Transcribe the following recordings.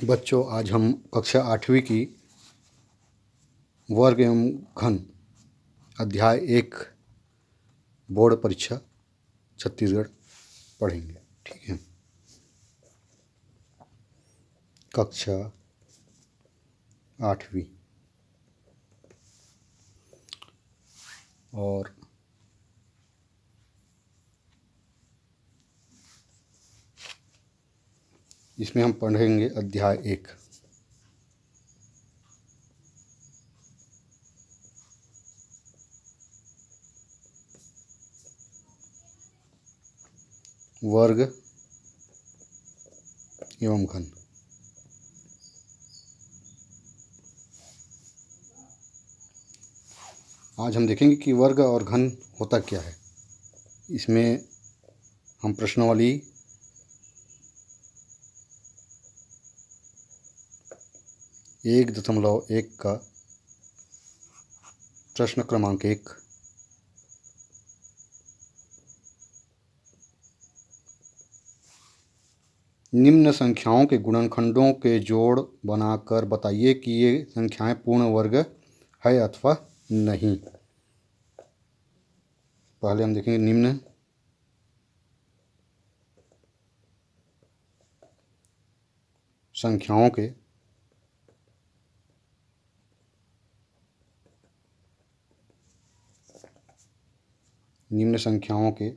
बच्चों, आज हम कक्षा 8वीं की वर्ग एवं घन अध्याय 1 बोर्ड परीक्षा छत्तीसगढ़ पढ़ेंगे। ठीक है। कक्षा 8वीं और इसमें हम पढ़ेंगे अध्याय 1। वर्ग एवं घन। आज हम देखेंगे कि वर्ग और घन होता क्या है। इसमें हम प्रश्नावली 1.1 का प्रश्न क्रमांक 1 निम्न संख्याओं के गुणनखंडों के जोड़ बनाकर बताइए कि ये संख्याएं पूर्ण वर्ग है अथवा नहीं। पहले हम देखेंगे निम्न संख्याओं के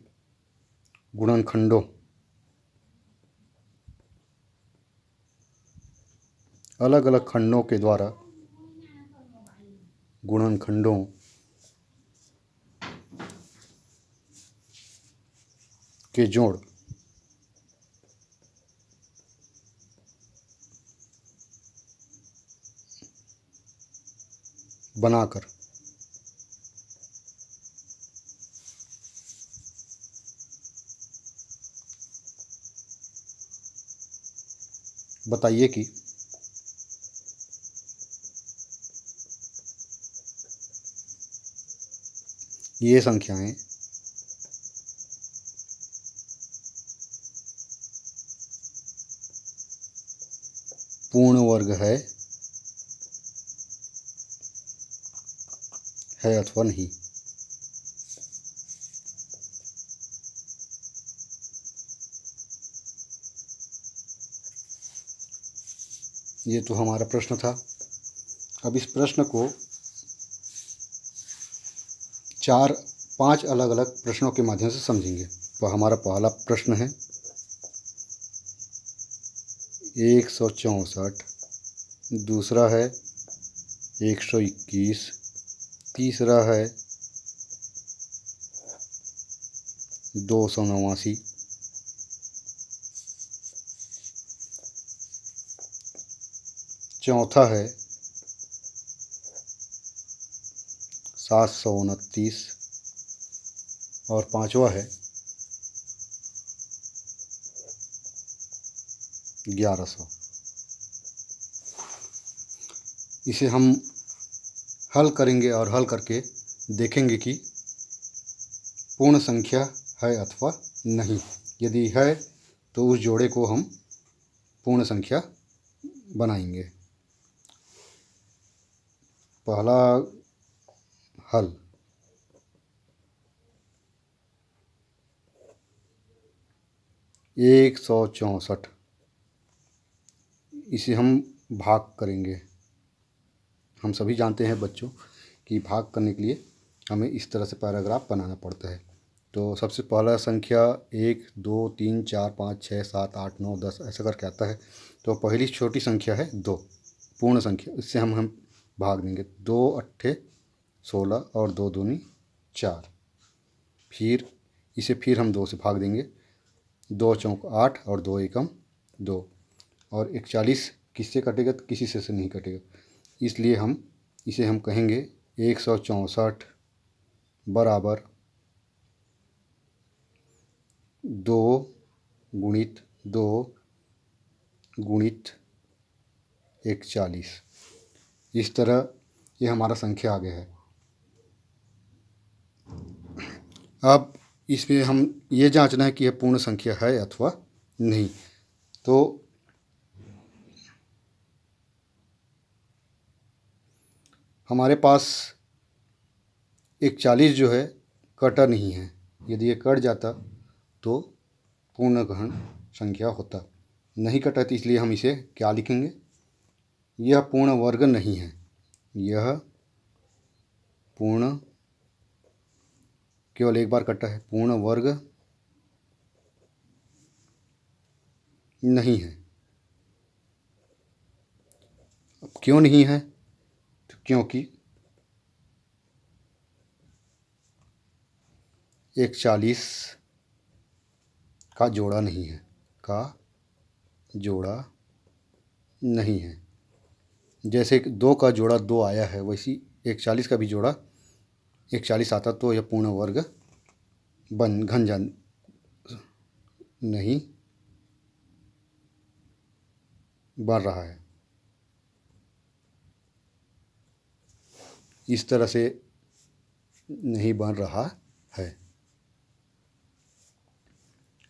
गुणनखंडों अलग अलग खंडों के द्वारा गुणनखंडों के जोड़ बनाकर बताइए कि ये संख्याएं पूर्ण वर्ग है अथवा नहीं। ये तो हमारा प्रश्न था। अब इस प्रश्न को 4-5 अलग अलग प्रश्नों के माध्यम से समझेंगे। तो हमारा पहला प्रश्न है 164, दूसरा है 121, तीसरा है 289, चौथा है 729 और पांचवा है 1100। इसे हम हल करेंगे और हल करके देखेंगे कि पूर्ण संख्या है अथवा नहीं। यदि है तो उस जोड़े को हम पूर्ण संख्या बनाएंगे। पहला हल 164, इसे हम भाग करेंगे। हम सभी जानते हैं बच्चों कि भाग करने के लिए हमें इस तरह से पैराग्राफ बनाना पड़ता है। तो सबसे पहला संख्या 1, 2, 3, 4, 5, 6, 7, 8, 9, 10 ऐसा करके आता है। तो पहली छोटी संख्या है 2, पूर्ण संख्या। इससे हम भाग देंगे। 2 अट्ठे 16 और 2 दूनी 4। फिर इसे फिर हम 2 से भाग देंगे। 2 चौक 8 और 2 एकम 2। और 41 किससे कटेगा? तो किसी से नहीं कटेगा। इसलिए इसे हम कहेंगे 164 बराबर 2 गुणित 2 गुणित 41। इस तरह ये हमारा संख्या आ गया है। अब इसमें हम ये जांचना है कि यह पूर्ण संख्या है अथवा नहीं। तो हमारे पास 41 जो है कटा नहीं है। यदि ये कट जाता तो पूर्ण गहन संख्या होता। नहीं कटा तो इसलिए हम इसे क्या लिखेंगे? यह पूर्ण वर्ग नहीं है। यह पूर्ण, केवल एक बार कटा है, पूर्ण वर्ग नहीं है। अब क्यों नहीं है? तो क्योंकि 41 का जोड़ा नहीं है, का जोड़ा नहीं है। जैसे 2 का जोड़ा 2 आया है, वैसी 41 का भी जोड़ा 41 आता तो यह पूर्ण वर्ग घन जान नहीं बन रहा है। इस तरह से नहीं बन रहा है।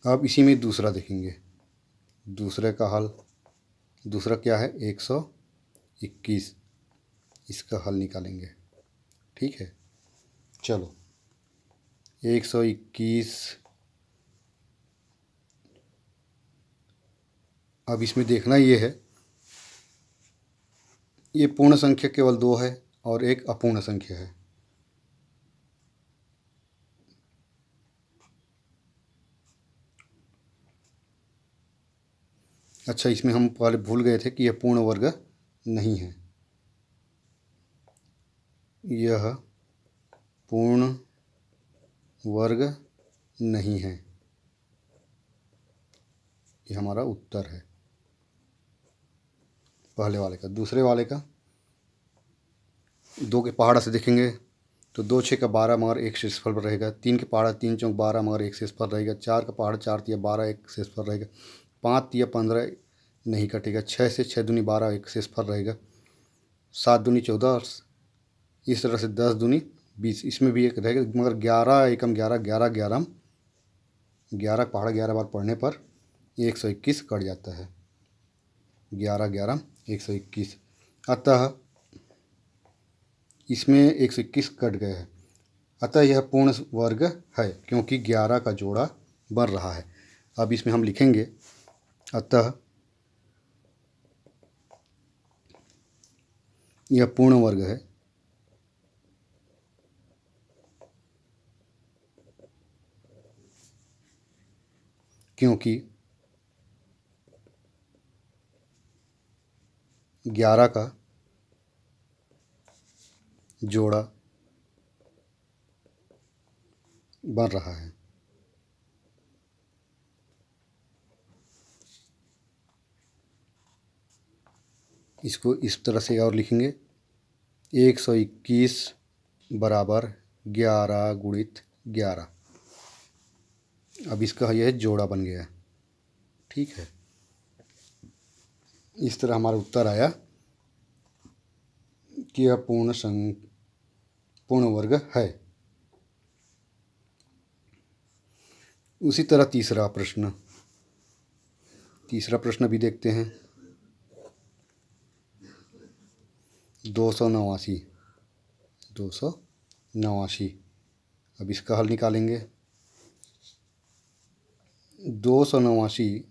अब इसी में दूसरा देखेंगे। दूसरे का हल, दूसरा क्या है? 121। इसका हल निकालेंगे। ठीक है, चलो 121। अब इसमें देखना ये है, ये पूर्ण संख्या केवल 2 है और एक अपूर्ण संख्या है। अच्छा, इसमें हम पहले भूल गए थे कि यह पूर्ण वर्ग नहीं है। यह पूर्ण वर्ग नहीं है। ये हमारा उत्तर है पहले वाले का। दूसरे वाले का 2 के पहाड़ा से देखेंगे तो 2 6 का 12 मगर 1 शेषफल पर रहेगा। 3 के पहाड़ा 3 चौक 12 मगर 1 शेषफल रहेगा। 4 का पहाड़ा 4 तिया 12 1 शेषफल रहेगा। 5 तिया 15 नहीं कटेगा। 6 से 6 दूनी 12 1 शेषफल रहेगा। 7 दूनी 14 और इस तरह से 10 दूनी 20, इसमें भी एक रहेगा। मगर 11 एकम 11 11 11 11 पहाड़ा 11 बार पढ़ने पर 121 कट जाता है। 11 11 121। अतः इसमें 121 कट गए हैं। अतः यह पूर्ण वर्ग है क्योंकि 11 का जोड़ा बन रहा है। अब इसमें हम लिखेंगे अतः यह पूर्ण वर्ग है क्योंकि 11 का जोड़ा बन रहा है। इसको इस तरह से और लिखेंगे 121 बराबर 11 गुणित 11। अब इसका यह जोड़ा बन गया। ठीक है, इस तरह हमारा उत्तर आया कि यह पूर्ण वर्ग है। उसी तरह तीसरा प्रश्न भी देखते हैं। 289। अब इसका हल निकालेंगे। 289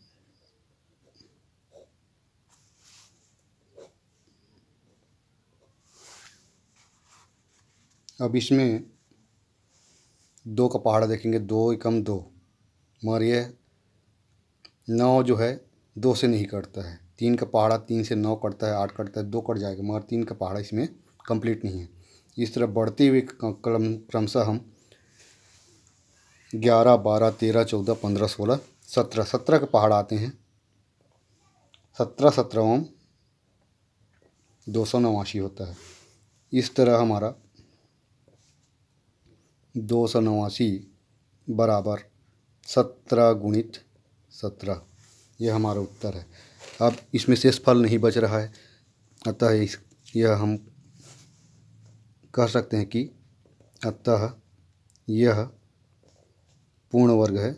अब इसमें 2 का पहाड़ा देखेंगे। 2 एकम 2, मगर यह 9 जो है 2 से नहीं कटता है। 3 का पहाड़ा 3 से 9 कटता है, 8 कटता है, 2 कट जाएगा, मगर 3 का पहाड़ा इसमें कंप्लीट नहीं है। इस तरह बढ़ते हुए क्रमशः हम 11 12 13 14 15 16 17 का पहाड़ा आते हैं। 17 17 289 होता है। इस तरह हमारा 289 बराबर 17 गुणित 17, यह हमारा उत्तर है। अब इसमें शेषफल नहीं बच रहा है, अतः यह हम कह सकते हैं कि अतः यह पूर्ण वर्ग है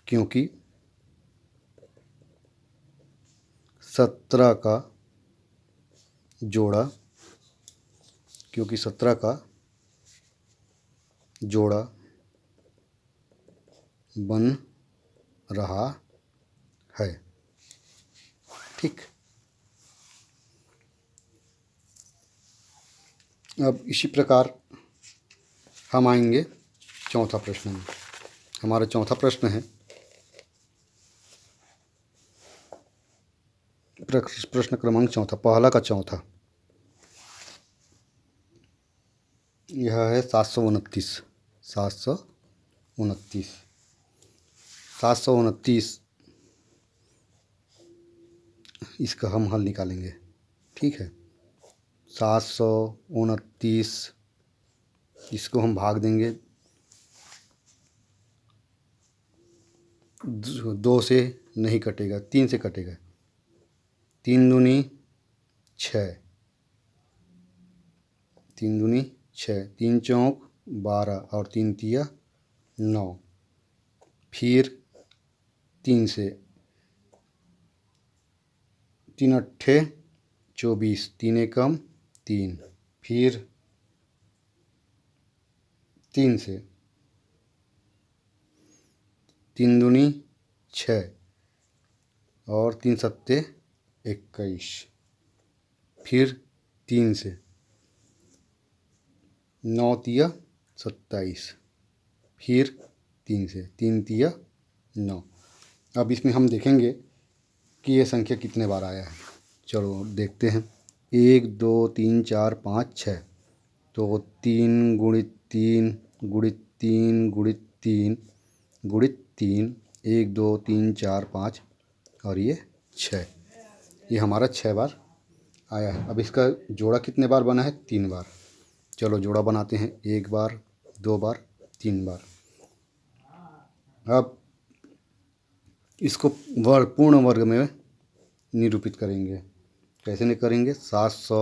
क्योंकि 17 का जोड़ा, क्योंकि 17 का जोड़ा बन रहा है। ठीक। अब इसी प्रकार हम आएंगे चौथा प्रश्न में। हमारा चौथा प्रश्न है, प्रश्न क्रमांक चौथा, पहला का चौथा। यह है 729। 729 729 इसका हम हल निकालेंगे। ठीक है, 729 इसको हम भाग देंगे 2 से, नहीं कटेगा, 3 से कटेगा। 3 दूनी 6, 3 दूनी 6, 3 चौक 12 और 3 तिया 9। फिर 3 से, 3 अट्ठे 24, 3 एकम 3। फिर 3 से, 3 दूनी 6 और 3 सत्ते 21। फिर 3 से, 9 तिया 27। फिर 3 से, 3 तिया 9। अब इसमें हम देखेंगे कि ये संख्या कितने बार आया है। चलो देखते हैं। 1 2 3 4 5 6, तो 3 गुणित 3 गुणित 3 गुणित 3 गुणित 3, 1 2 3 4 5 और ये 6, ये हमारा 6 बार आया है। अब इसका जोड़ा कितने बार बना है? 3 बार। चलो जोड़ा बनाते हैं, 1 बार 2 बार 3 बार। अब इसको पूर्ण वर्ग में निरूपित करेंगे। कैसे नहीं करेंगे? 700